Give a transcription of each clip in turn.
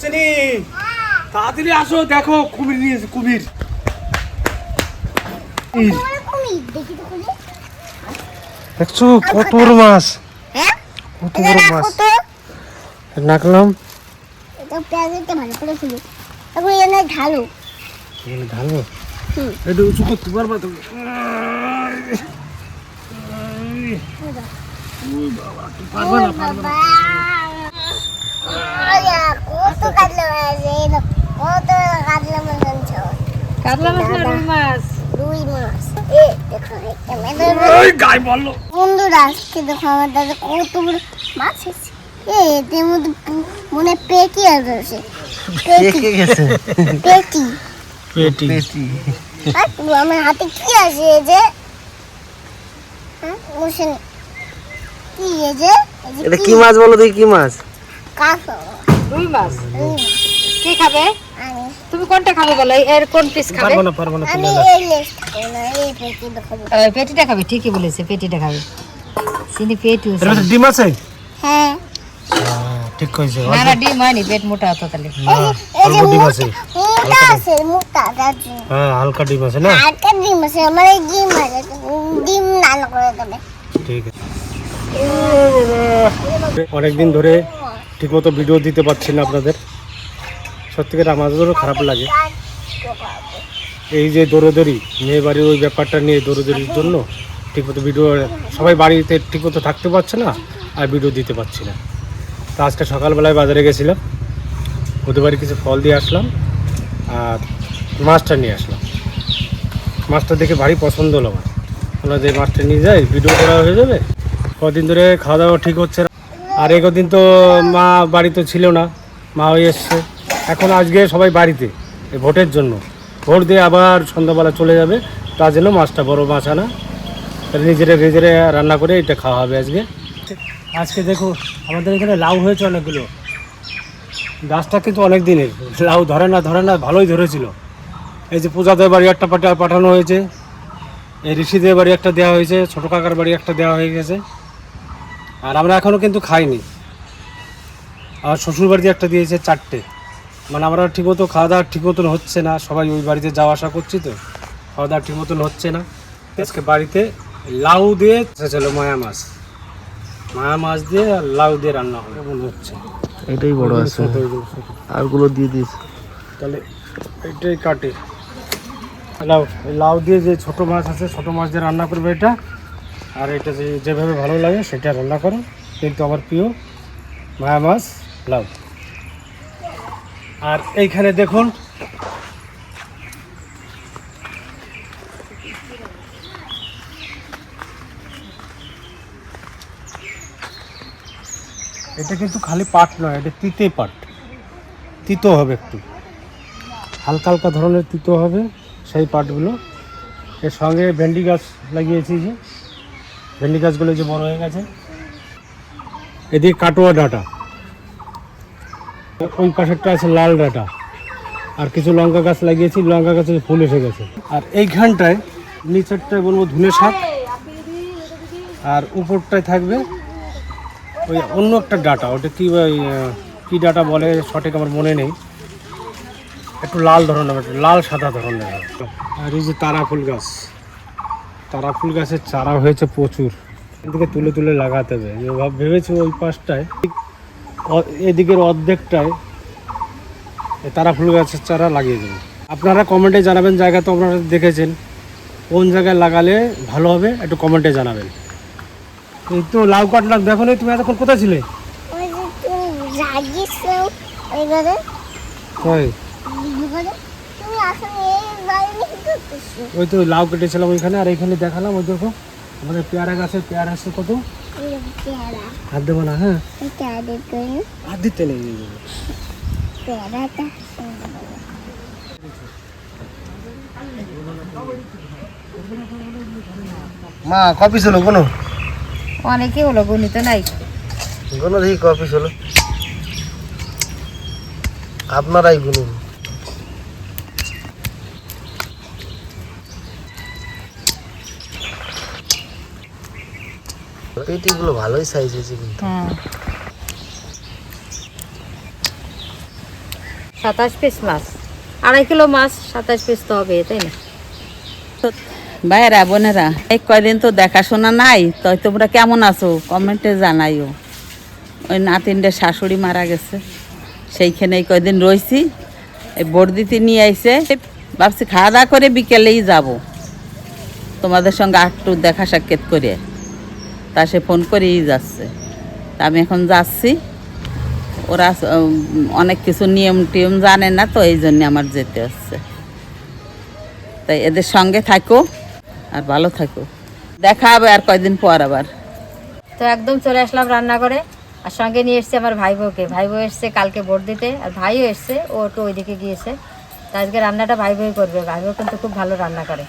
চিনি তাড়াতাড়ি আসো, দেখো কুমির নিয়েছে, কুমির। দেখছো কত বড় মাছ, কত বড় মাছ নাকলাম। ঢালো ঢালবো, এটা উঁচু করতে পারবা তুমি? বন্ধুরা আজকে দেখো আমার দাদা কত বড় মাছ এসেছে। এদের মধ্যে মনে পেটি আছে, পেটি পেটি। আমার হাতে কি আছে যে কি যে এটা কি মাছ বলো দেখি? কি মাছ? রুই মাছ। কে খাবে? তুমি কোনটা খাবে বলো? এর কোন পিস খাবে? পারবো না আমি এই লেজ খাবো না, এই পেটি খাবো। পেটিটা খাবে, ঠিকই বলেছে, পেটিটা খাবে। চিনি পেটি এর মধ্যে ডিম আছে? হ্যাঁ ঠিক কইছে। না না, ডিম হয়নি, পেট মোটা হতো তাহলে। অল্প ডিম আছে, মোটা আছে, মোটা দাদু। হ্যাঁ হালকা ডিম আছে না? হালকা ডিম আছে, আমার এই ডিম আছে, ডিম নানা করে দেবে। ঠিক আছে। অনেকদিন ধরে ঠিকমতো ভিডিও দিতে পারছি না আপনাদের, সত্যিকার আমাদেরও খারাপ লাগে। এই যে দৌড়োদৌড়ি, মেয়ে বাড়ির ওই ব্যাপারটা নিয়ে দৌড়োদৌড়ির জন্য ঠিকমতো ভিডিও, সবাই বাড়িতে ঠিকমতো থাকতে পারছে না আর ভিডিও দিতে পারছি না। তো আজকে সকালবেলায় বাজারে গেছিলাম, ওদের বাড়ি কিছু ফল দিয়ে আসলাম আর মাছটা নিয়ে আসলাম। মাছটা দেখে ভারী পছন্দ হলো আমার, আমরা যে মাছটা নিয়ে যাই ভিডিও করা হয়ে যাবে। কদিন ধরে খাওয়া দাওয়া ঠিক হচ্ছে না, আর এই কদিন তো মা বাড়িতে ছিল না, মা হয়ে এসছে। এখন আজকে সবাই বাড়িতে এই ভোটের জন্য, ভোট দিয়ে আবার সন্ধ্যাবেলা চলে যাবে, তার জন্য মাছটা বড় মাছ আনা, নিজেরে রান্না করে এটা খাওয়া হবে আজকে। আজকে দেখো আমাদের এখানে লাউ হয়েছে অনেকগুলো, গাছটা কিন্তু অনেক দিনের, লাউ ধরে না ভালোই ধরেছিল। এই যে পূজাদের বাড়ি একটা পাঠানো হয়েছে, এই ঋষিদের বাড়ি একটা দেওয়া হয়েছে, ছোটো কাকার বাড়ি একটা দেওয়া হয়ে গেছে, আর আমরা এখনও কিন্তু খাইনি। আর শ্বশুর বাড়িতে একটা দিয়েছে 4টে। মানে আমরা ঠিকমতো খাওয়া দাওয়া ঠিক মতন হচ্ছে না, সবাই ওই বাড়িতে যাওয়া আসা করছি, তো খাওয়া দাওয়া ঠিক মতন হচ্ছে না। আজকে বাড়িতে লাউ দিয়ে ছিল, মায়া মাছ দিয়ে আর লাউ দিয়ে রান্না হবে মনে হচ্ছে। এটাই বড় আছে, আরগুলো দিয়ে দিস। তাহলে এটাই কাটে লাউ দিয়ে, যে ছোট মাছ আছে ছোট মাছ দিয়ে রান্না করবে এটা, আর এটা যেভাবে ভালো লাগে সেটা রান্না করো। কিন্তু আমার প্রিয় মায়া মাছ, লাউ। আর এইখানে দেখুন এটা কিন্তু খালি পাট নয়, এটা তিতে পাট, তিতো হবে, একটু হালকা হালকা ধরনের তিতো হবে সেই পাটগুলো। এর সঙ্গে ভেন্ডি গাছ লাগিয়েছি, যে ভেন্ডি গাছগুলো যে বড় হয়ে গেছে। এদিকে কাটোয়া ডাঁটা, ওই পাশেরটা আছে লাল ডাঁটা, আর কিছু লঙ্কা গাছ লাগিয়েছি, লঙ্কা গাছে ফুল এসে গেছে। আর এইখানটায় নিচেরটায় বলবো ধনে শাক, আর উপরটায় থাকবে ওই অন্য একটা ডাঁটা, ওটা কি ডাঁটা বলে সঠিক আমার মনে নেই, একটু লাল ধরনের, একটু লাল সাদা ধরনের। আর এই যে তারা ফুল গাছের চারা হয়েছে প্রচুর, এদিকে তুলে তুলে লাগাতে হবে। ভেবেছি ওই পাশটায়, এদিকের অর্ধেকটায় তারা ফুল গাছের চারা লাগিয়ে দেবো। আপনারা কমেন্টে জানাবেন, জায়গা তো আপনারা দেখেছেন, কোন জায়গায় লাগালে ভালো হবে একটু কমেন্টে জানাবেন। এই তো লাউ কাটলাম, দেখো না তুমি এতক্ষণ কোথায় ছিলে? ওই তো লাউ কেটেছিলাম ওইখানে, আর এইখানে দেখালাম। ওই দেখো আমাদের পেয়ারা গাছে পেয়ারা আছে কত। হাত দেবো না, হ্যাঁ হাত দিতে নেই। মা কপিস হলো কোনো? অনেকে হলো, গণিত নাই। কোনো দেখি কপিস হলো, আপনারাই গুনুন। পেটিগুলো ভালোই সাইজ হয়েছে কিন্তু। 27 পিস মাছ, 2.5 কিলো মাছ, 27 পিস তো হবে, তাই না? ভাইয়েরা বোনেরা, এই কয়দিন তো দেখাশোনা নাই, তো তোমরা কেমন আছো কমেন্টে জানাইও। ওই নাতিনদের শাশুড়ি মারা গেছে, সেইখানে এই কয়দিন রয়েছি। এই বর্দিতে নিয়ে আইছে, ভাবছি খাওয়া দাওয়া করে বিকেলেই যাব তোমাদের সঙ্গে একটু দেখা সাক্ষাৎ করে। তা সে ফোন করেই যাচ্ছে, তা আমি এখন যাচ্ছি। ওরা অনেক কিছু নিয়ম টিয়ম জানে না, তো এই জন্য আমার যেতে হচ্ছে। তাই এদের সঙ্গে থাকো আর ভালো থাকো, দেখা হবে আর কয়দিন পর আবার। তো একদম চলে আসলাম রান্না করে, আর সঙ্গে নিয়ে এসছে আমার ভাই বউকে। ভাই বউ এসছে কালকে ভোট দিতে, আর ভাইও এসছে, ও একটু ওইদিকে গিয়েছে। তো আজকে রান্নাটা ভাই বউই করবে। ভাই বউ কিন্তু খুব ভালো রান্না করে,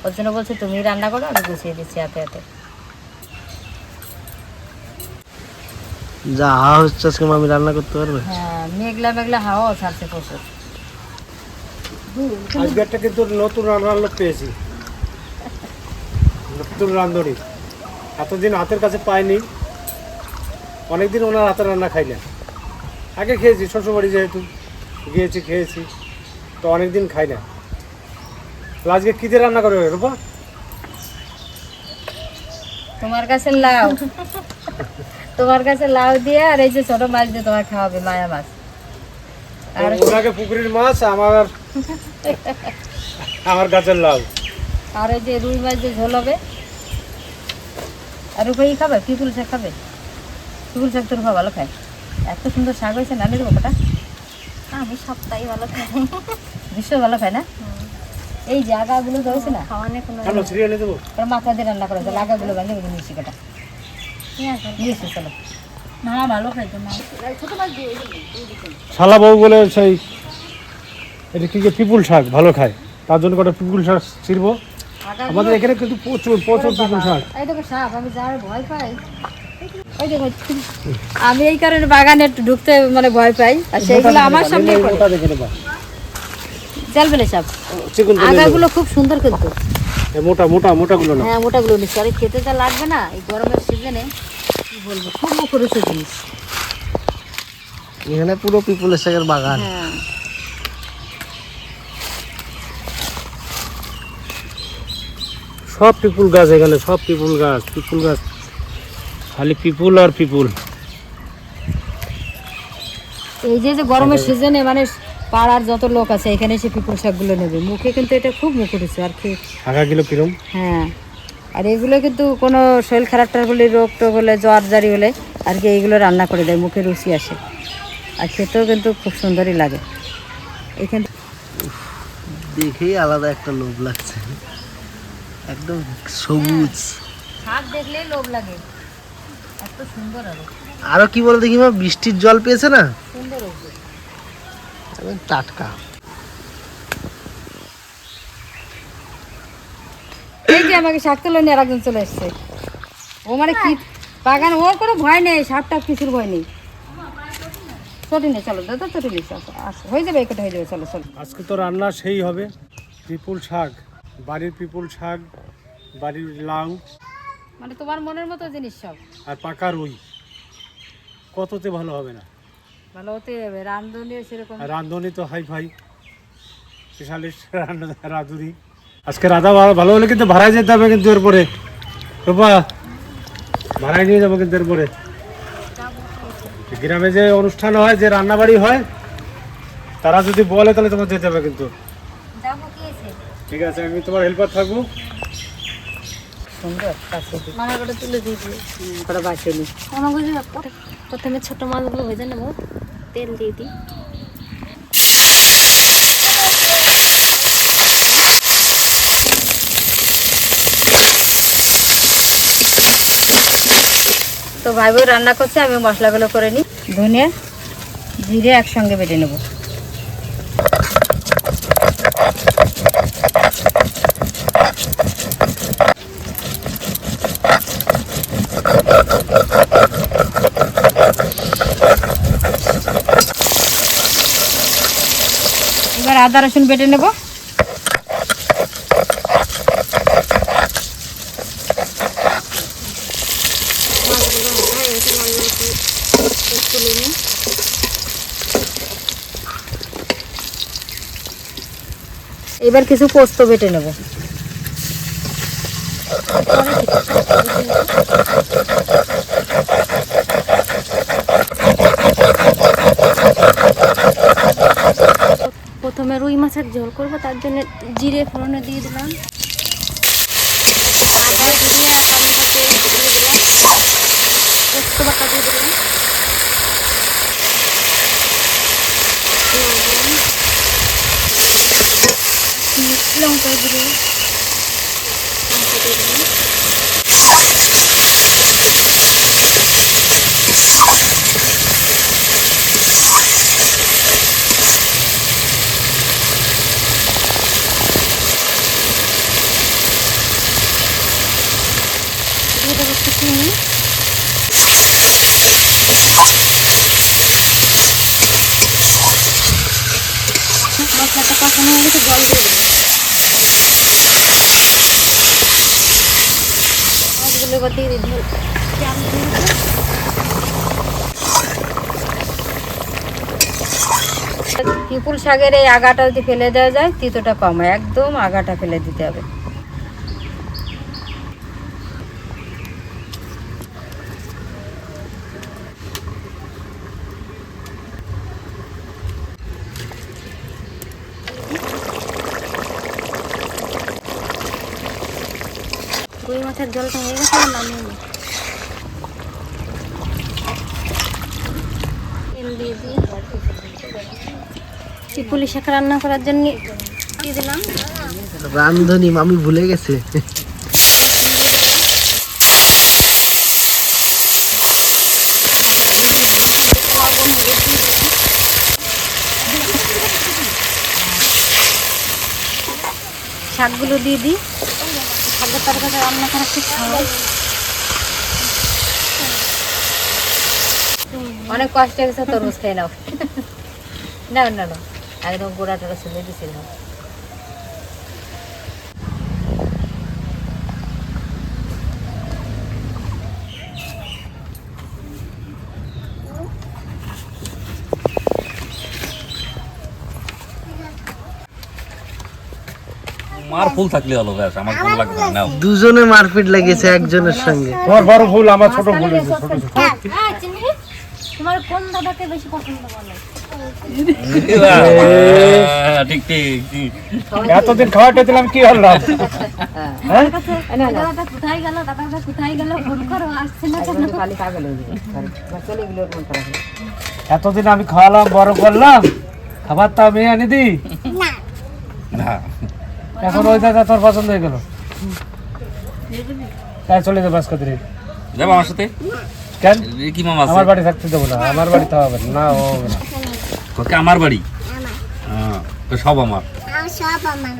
ওর জন্য বলছে তুমি রান্না করো, আমি গুছিয়ে দিচ্ছি হাতে হাতে। যা হাওয়া হচ্ছে আজকে মামি রান্না করতে পারবে? হ্যাঁ, মেঘলা মেঘলা হাওয়াও ছাড়ছে প্রচুর। আজকে একটা কিন্তু নতুন রান্নার লোক পেয়েছি, নতুন রাঁধুনি। এতদিন হাতের কাছে পাইনি, অনেকদিন ওনার হাতের রান্না খাই না। আগে খেয়েছি শ্বশুরবাড়ি, যেহেতু গিয়েছি খেয়েছি, তো অনেকদিন খাই না। তো আজকে কী দিয়ে রান্না করবে রূপা? তোমার কাছে লাউ, তোমার কাছে লাউ দিয়ে, আর এই যে ছোট মাছ দিয়ে তোমার খাওয়াবে, মায়া মাছ। আর ওনাকে পুকুরের মাছ, আমার গাছের লাউ। আর এই যে রুই মাছ দিয়ে ঝোল হবে। আর রূপাই খাবে, পিপুল শাক খাবে। পিপুল শাক তো রূপা ভালো খায়, এত সুন্দর শাক হয়েছে না দেবো কটা। আমি সপ্তাহে ভালো খাই, বিশ্ব ভালো খায় না। এই যে আগাগুলো ধরেছে না, খাওয়ানে কোনো কেন সিরিয়ালে দেবো? ওরা মাথা দিয়ে রান্না করেছে, আগাগুলো ভাঙে ওগুলো মিশি কাটা নিয়েছি। চলো, মা ভালো খাইতো না, ছোট মাছ দিয়ে। শালা বউ বলে সেই এটা কি যে পিপুল শাক ভালো খায়, তার জন্য কটা পিপুল শাক ছিড়বো। আমাদের এখানে কিন্তু প্রচুর প্রচুর পিপুল শাক। এই দেখো সাপ, আমি যার ভয় পাই। ওই দেখো, আমি এই কারণে বাগানে একটু ঢুকতে মানে ভয় পাই, আর সেইগুলো আমার সামনে ওটা দেখে নেবা, জাল ফেলে সাপ। চিকন আগাগুলো খুব সুন্দর কিন্তু, মোটা মোটা মোটাগুলো না। হ্যাঁ মোটাগুলো নিচ্ছে। আরে খেতে যা লাগবে না এই গরমের সিজনে, কি বলবো, খুব মুখরোচক জিনিস। এখানে পুরো পিপুলের শাকের বাগান। হ্যাঁ, সব পিপুল গাছ এখানে, সব পিপুল গাছ, পিপুল গাছ, খালি পিপুল আর পিপুল। এই যে যে গরমের সিজনে মানে পাড়ার যত লোক আছে এখানে এসে পিপুল শাকগুলো নেবে, মুখে কিন্তু এটা খুব মুখরোচক। আর খেয়ে, আগা কিলো কিরম? হ্যাঁ, আর এগুলো কিন্তু কোনো শরীর খারাপটার হলে, রোগ টোগ হলে, জ্বর জারি হলে আর কি এইগুলো রান্না করে দেয়, মুখে রুচি আসে, আর খেতেও কিন্তু খুব সুন্দরই লাগে। এখানে দেখেই আলাদা একটা লোভ লাগছে, একদম সবুজ। শাক দেখলেই লোভ লাগে, এত সুন্দর। আরো কি বলে দেখি মা, বৃষ্টির জল পেয়েছে না, সুন্দর একদম টাটকা। এই যে আমাকে শাক তোলা নিয়ে আর একজন চলে এসছে, ও মানে কি বাগান, ওর কোনো ভয় নেই, সাপ টাপ কিছুর ভয় নেই। চটি নেই, চলো দাদা চটি নেই, হয়ে যাবে, একটা হয়ে যাবে, চলো চলো। আজকে তো রান্না সেই হবে, পিপুল শাক, বাড়ির পিপুল শাক, বাড়ির লাউ, মানে তোমার মনের মতো জিনিস সব, আর পাকা রুই, কততে ভালো হবে না? ভালো হতে হবে, রান্ধনিও সেরকম। আর রাঁধুনি তো হাই ফাই স্পেশালিস্ট রাঁধুনি। আজকে রাধা ভালো হলে কিন্তু ভাড়ায় যেতে হবে, কিন্তু এরপরে রূপা ভাড়ায় নিয়ে যাবো কিন্তু এরপরে। গ্রামে যে অনুষ্ঠান হয়, যে রান্নাবাড়ি হয়, তারা যদি বলে তাহলে তোমার যেতে হবে কিন্তু। ঠিক আছে, আমি তোমার হেল্পার থাকবো। সুন্দর কাছে মামা করে তুলে দিয়েছি। করে বাঁচিয়ে নি। প্রথমে ছোট মাছগুলো ভেজে নেবো, তেল দিয়ে দিই। তো ভাই বোন রান্না করছে, আমি মশলাগুলো করে নিই। ধনিয়া জিরে একসঙ্গে বেটে নেব। এবার আদা রসুন বেটে নেব। এবার কিছু পোস্ত বেটে নেব। প্রথমে রুই মাছের ঝোল করব, তার জন্য জিরে ফোড়নে দিয়ে দিলাম, আদা জিরে আর টমেটো পেস্ট দিয়ে দিলাম, পোস্ত বাটা দিয়ে দিলাম, লঙ্কা দিয়ে দিলাম, দিয়ে দেবো একটু চিনি, মশলাটা কষানো হয়ে গেছে, জল দিয়ে দেবো। মাছগুলো এবার দিয়ে দিই, পিপুল শাকের এই আগাটা যদি ফেলে দেওয়া যায় তিতোটা কম হয়, একদম আগাটা ফেলে দিতে হবে। রুই মাছের ঝোলটা হয়ে গেছে, আর নামিয়ে নিই। তেল দিয়ে দিই, পিপুলি শাক রান্না করার জন্য দিয়ে দিলাম, রান্ধনি মামি ভুলে গেছে। শাকগুলো দিয়ে দিই। শাকের তরকারি রান্না করা খুব সহজ। অনেক কষ্ট হয়েছে, তরমুজ খেয়ে নাও। না না না, একদম গোড়াটা শুনে দিছিলাম। মার ফুল থাকলে হলো, ব্যাস আমার ফুল লাগবে না। নাও দুজনে মারপিট লেগেছে একজনের সঙ্গে। তোমার বড় ভুল, আমার ছোট ভুল হয়েছে, ছোট ছোট। তোমার কোন দাদাকে বেশি পছন্দ বলো? ঠিক ঠিক। এতদিন খাওয়াটা দিলাম, কি হল? হ্যাঁ, দাদাটা কোথায় গেল? দাদাটা কোথায় গেল? ফোন করো, আসছে না কেন? খালি পাগল হয়ে যাবে, চলে গেলে ওর মন খারাপ হবে। এতদিন আমি খাওয়ালাম, বড় করলাম, খাবার তো আমি আনি দিই। না এখন ওই দাদা তোর পছন্দ হয়ে গেল, তাই চলে যাবো আজকে দিন। যাবো আমার সাথে? কেন? কি মামা আছে? আমার বাড়ি থাকতে দেবো না, আমার বাড়ি তো হবে না, ও হবে না। তোকে আমার বাড়ি? হ্যাঁ, তো সব আমার। সব আমার,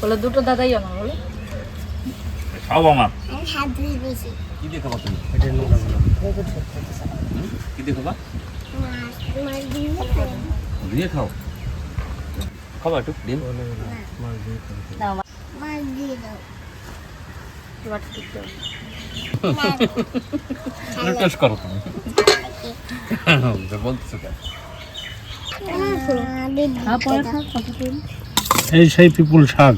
বলো দুটো দাদাই আমার, বলো সব আমার। আমি হাত ধুয়ে দিয়েছি। কি দিয়ে খাবা তুমি? এটা নোংরা বলো। কি দিয়ে খাবা? মাছ দিয়ে দিয়ে খাও। খাবা একটু ডিম। দাও মাছ দিয়ে দাও। তোমার ঠিক আছে। টেস্ট করো তুমি। বলতেছো কেন? এই সেই পিপুল শাক,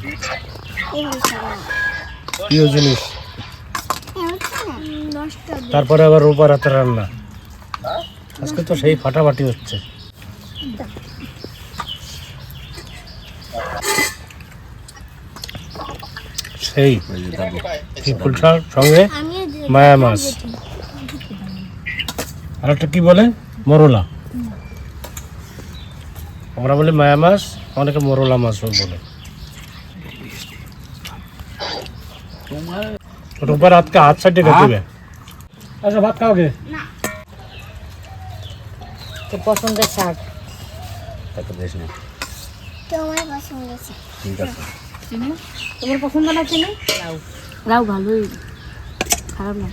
প্রিয় জিনিস। তারপরে আবার রোববার রাতে রান্না, আজকে তো সেই ফাটাফাটি হচ্ছে। সেই পিপুল শাক সঙ্গে মায়া মাছ, আর একটা কি বলে, মরলা। আমরা বলি মায়া মাছ, অনেকে মরলা মাছও বলে। রোববার রাতকে হাত সাইডে খেতে। আচ্ছা, ভাত খাওয়া গে? তো পছন্দের শাক। তাকে বেশ না। তোমার পছন্দ আছে? ঠিক আছে। তোমার পছন্দ না চিনি? লাউ। লাউ ভালোই, খারাপ না।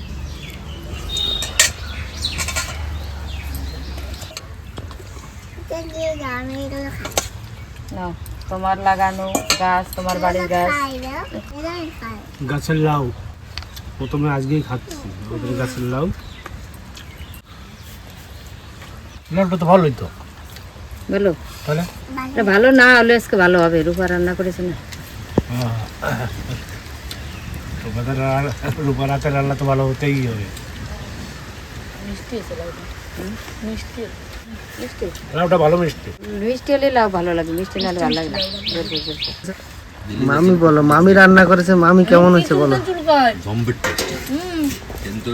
নাও, তোমার লাগানো গাছ, তোমার বাড়ির গাছ। গাছের লাউ প্রথমে আজকেই খাচ্ছি, ওদের গাছের লাউ। লাউটা তো ভালোই তো। বলো তাহলে এটা ভালো না হলে আজকে ভালো হবে, রূপা রান্না করেছে না। রূপার হাতের রান্না তো ভালো হতেই হবে। মিষ্টি হয়েছে লাউটা। মিষ্টি মিষ্টি লাউটা ভালো মিষ্টি। মিষ্টি হলে লাউ ভালো লাগে, মিষ্টি না হলে ভালো লাগে না। মামি বলো, মামি রান্না করেছে, মামি কেমন হয়েছে বলো? জম্বের টেস্ট কিন্তু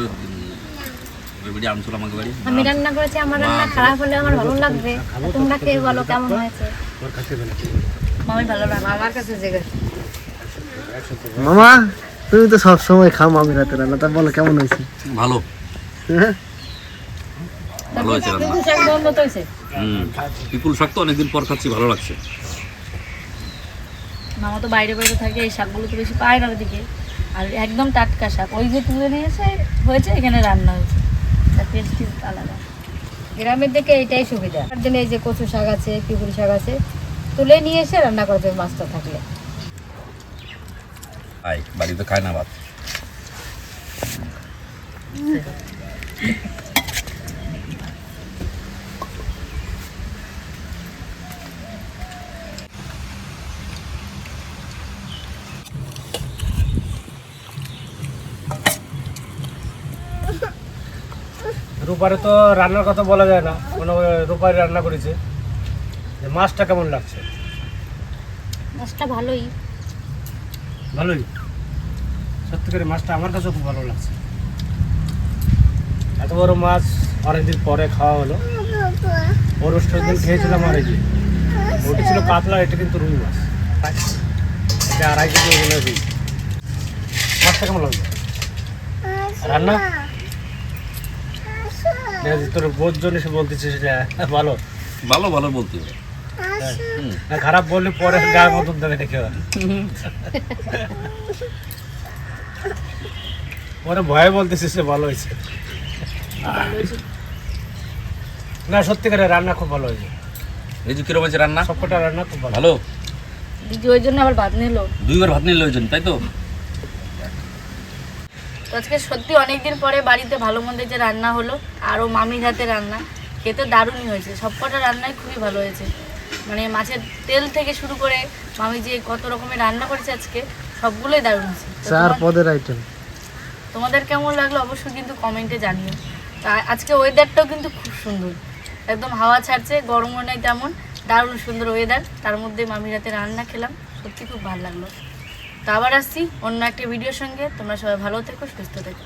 বাড়ি আনছিল আমাকে বাড়ি আমি রান্না করেছি, আমার রান্না খারাপ হলে আমার ভালো লাগবে, তোমরা কে বলো কেমন হয়েছে। মামি ভালো রান্না। আমার কাছে জিজ্ঞেস মামা তুমি তো সব সময় খাও মামির হাতের রান্না, তা বলো কেমন হয়েছে? ভালো হ্যাঁ? ভালো হয়েছে রান্না। শাক বন্ধ তো হয়েছে। পিকুল শাক তো অনেকদিন পর খাচ্ছি, ভালো লাগছে। মামা তো বাইরে বাইরে থাকে, এই শাকগুলো তো বেশি পায় না ওদিকে, আর একদম টাটকা শাক ওই যে তুলে নিয়ে এসে হয়েছে, এখানে রান্না হয়েছে, তার টেস্টই আলাদা। গ্রামের দিকে এটাই সুবিধা। তার জন্য এই যে কচু শাক আছে, পিকুল শাক আছে, তুলে নিয়ে এসে রান্না করতে হবে মাছটা থাকলে। আয় বাড়িতে খায় না ভাত। রূপারে তো রান্নার কথা বলা যায় না, মানে রূপারে রান্না করেছে। যে মাছটা কেমন লাগছে? মাছটা ভালোই। ভালোই, সত্যি করে মাছটা আমার কাছেও খুব ভালো লাগছে। এত বড় মাছ অনেকদিন পরে খাওয়া হলো। অনুষ্ঠানের দিন খেয়েছিলাম, আর এই যে ওটা ছিল কাতলা, এটা কিন্তু রুই মাছ। এটা 2.5 কেজি ওজনের রুই। মাছটা কেমন লাগবে রান্না? তোর বোধ জন্য সে বলতেছিস ভালো ভালো ভালো বলতে হবে। না, খারাপ বললে পরে গায়ের মতন দেবে দেখে পরে ভয়ে বলতেছিস যে ভালো হয়েছে। না সত্যিকারের রান্না খুব ভালো হয়েছে। এই যে কিরকম হয়েছে রান্না? সবকটা রান্না খুব ভালো। ভালো। দিদি ওই জন্য আবার ভাত নিল। 2 বার ভাত নিলে হয়েছেন তাই তো? তো আজকে সত্যি অনেকদিন পরে বাড়িতে ভালো মন্দের যে রান্না হলো, আরও মামির হাতে রান্না খেতে দারুণই হয়েছে। সবকটা রান্নাই খুবই ভালো হয়েছে, মানে মাছের তেল থেকে শুরু করে মামি যে কত রকমের রান্না করেছে আজকে, সবগুলোই দারুণ হয়েছে। তো 4 পদের আইটেম। তোমাদের কেমন লাগলো অবশ্যই কিন্তু কমেন্টে জানিও। তা আজকে ওয়েদারটাও কিন্তু খুব সুন্দর, একদম হাওয়া ছাড়ছে, গরমও নেই তেমন, দারুণ সুন্দর ওয়েদার। তার মধ্যে মামির হাতে রান্না খেলাম, সত্যি খুব ভালো লাগলো। তো আবার আসছি অন্য একটা ভিডিওর সঙ্গে। তোমরা সবাই ভালো থেকো, সুস্থ থেকো।